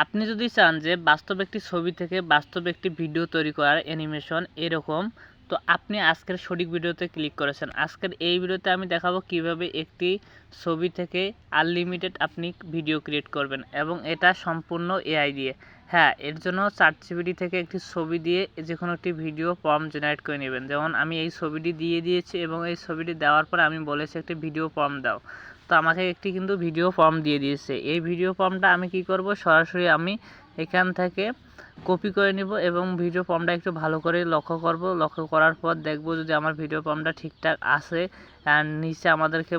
আপনি যদি চান যে বাস্তব একটি ছবি থেকে বাস্তব একটি ভিডিও তৈরি করার অ্যানিমেশন এরকম, তো আপনি আজকের সঠিক ভিডিওতে ক্লিক করেছেন। আজকের এই ভিডিওতে আমি দেখাবো কিভাবে একটি ছবি থেকে আনলিমিটেড আপনি ভিডিও ক্রিয়েট করবেন, এবং এটা সম্পূর্ণ এআই দিয়ে। হ্যাঁ, এর জন্য ChatGPT থেকে একটি ছবি দিয়ে যে কোনো একটি ভিডিও প্রম্পট জেনারেট করে নেবেন। যেমন আমি এই ছবিটি দিয়ে দিয়েছি, এবং এই ছবিটি দেওয়ার পরে আমি বলেছি একটি ভিডিও প্রম্পট দাও। তো আমাকে একটি কিন্তু ভিডিও ফর্ম দিয়ে দিয়েছে। এই ভিডিও ফর্মটা আমি কি করব, সরাসরি আমি এখান থেকে কপি করে নেব এবং ভিডিও ফর্মটা একটু ভালো করে লক্ষ্য করব। লক্ষ্য করার পর দেখব যদি আমার ভিডিও ফর্মটা ঠিকঠাক আসে, অ্যান্ড নিচে আমাদেরকে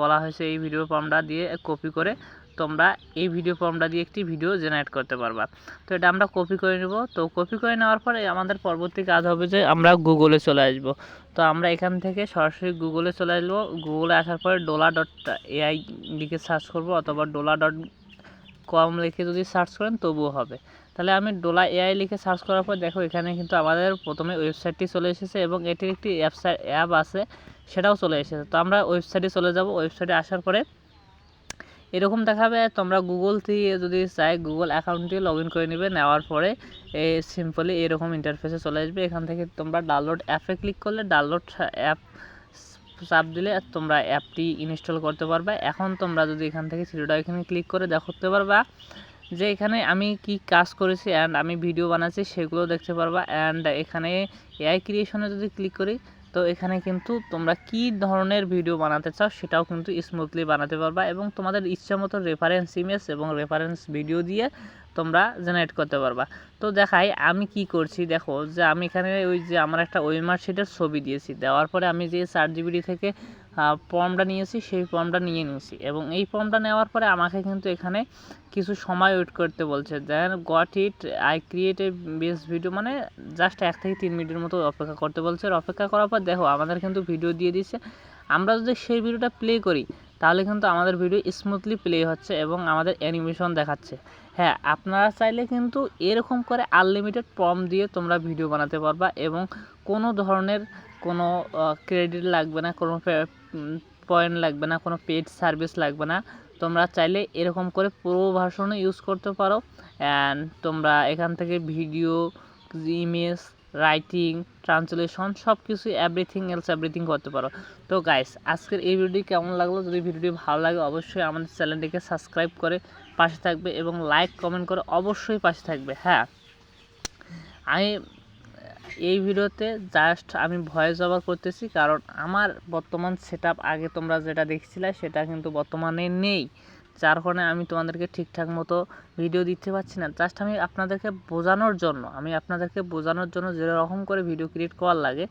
বলা হয়েছে এই ভিডিও ফর্মটা দিয়ে কপি করে তোমরা এই ভিডিও ফর্মটা দিয়ে একটি ভিডিও জেনারেট করতে পারবা। তো এটা আমরা কপি করে নেব। তো কপি করে নেওয়ার পরে আমাদের পরবর্তী কাজ হবে যে আমরা গুগলে চলে আসব। তো আমরা এখান থেকে সরাসরি গুগলে চলে আসবো। গুগলে আসার পরে dola.ai লিখে সার্চ করব, অথবা dola.com লিখে যদি সার্চ করেন তবুও হবে। তাহলে আমি dola.ai লিখে সার্চ করার পর দেখো এখানে কিন্তু আমাদের প্রথমে ওয়েবসাইটটি চলে এসেছে, এবং এটির একটি অ্যাপ আছে সেটাও চলে এসেছে। তো আমরা ওয়েবসাইটে চলে যাব। ওয়েবসাইটে আসার পরে এরকম দেখাবে। তোমরা গুগল থেকে যদি চাই গুগল অ্যাকাউন্টটি লগ ইন করে নেবে। নেওয়ার পরে সিম্পলি এরকম ইন্টারফেসে চলে আসবে। এখান থেকে তোমরা ডাউনলোড অ্যাপে ক্লিক করলে ডাউনলোড অ্যাপ চাপ দিলে তোমরা অ্যাপটি ইনস্টল করতে পারবে। এখন তোমরা যদি এখান থেকে থ্রিডো এখানে ক্লিক করে দেখতে পারবা যে এখানে আমি কি কাজ করেছি অ্যান্ড আমি ভিডিও বানাচ্ছি সেগুলো দেখতে পারবা। অ্যান্ড এখানে এআই ক্রিয়েশনে যদি ক্লিক করি, তো এখানে কিন্তু তোমরা কি ধরনের ভিডিও বানাতে চাও সেটাও কিন্তু স্মুথলি বানাতে পারবা, এবং তোমাদের ইচ্ছা মতো রেফারেন্স ইমেজ এবং রেফারেন্স ভিডিও দিয়ে তোমরা জেনারেট করতে পারবা। তো দেখাই আমি কি করছি। দেখো যে আমি এখানে ওই যে আমার একটা ওয়েমার শিটের ছবি দিয়েছি, দেওয়ার পরে আমি যে ChatGPT থেকে ফর্মটা নিয়েছি সেই ফর্মটা নিয়ে নিয়েছি, এবং এই ফর্মটা নেওয়ার পরে আমাকে কিন্তু এখানে কিছু সময় ওয়েট করতে বলছে। Then got it I create a best video, মানে জাস্ট 1 থেকে 3 মিনিটের মতো অপেক্ষা করতে বলছে। আর অপেক্ষা করার পর দেখো আমাদের কিন্তু ভিডিও দিয়ে দিচ্ছে। আমরা যদি সেই ভিডিওটা প্লে করি তাহলে কিন্তু আমাদের ভিডিও স্মুথলি প্লে হচ্ছে এবং আমাদের অ্যানিমেশন দেখাচ্ছে। হ্যাঁ, আপনারা চাইলে কিন্তু এরকম করে আনলিমিটেড প্রম্পট দিয়ে তোমরা ভিডিও বানাতে পারবা, এবং কোনো ধরনের কোনো ক্রেডিট লাগবে না, কোনো পয়েন্ট লাগবে না, কোনো পেড সার্ভিস লাগবে না। তোমরা চাইলে এরকম করে প্রো ভার্সনও ইউজ করতে পারো। অ্যান্ড তোমরা এখান থেকে ভিডিও, ইমেজ, রাইটিং, ট্রান্সলেশন সব কিছু এভরিথিং করতে পারো। তো গাইস, আজকের এই ভিডিওটি কেমন লাগলো? যদি ভিডিওটি ভালো লাগে অবশ্যই আমাদের চ্যানেলটিকে সাবস্ক্রাইব করে পাশে থাকবে, এবং লাইক কমেন্ট করে অবশ্যই পাশে থাকবে। হ্যাঁ, আমি এই ভিডিওতে জাস্ট আমি ভয়েস ওভার করতেছি, কারণ আমার বর্তমান সেটআপ আগে তোমরা যেটা দেখছিলে সেটা কিন্তু বর্তমানে নেই, যার কারণে আমি তোমাদেরকে ঠিকঠাক মতো ভিডিও দিতে পারছি না। জাস্ট আমি আপনাদেরকে বোঝানোর জন্য যেরকম করে ভিডিও ক্রিয়েট করার লাগে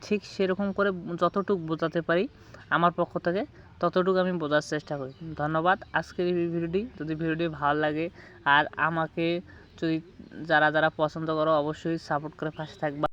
ঠিক সেরকম করে যতটুকু বোঝাতে পারি আমার পক্ষ থেকে ততটুকু আমি বোঝার চেষ্টা করি। ধন্যবাদ। আজকের এই ভিডিওটি যদি ভালো লাগে আর আমাকে যদি যারা পছন্দ করো অবশ্যই সাপোর্ট করে পাশে থাকবা।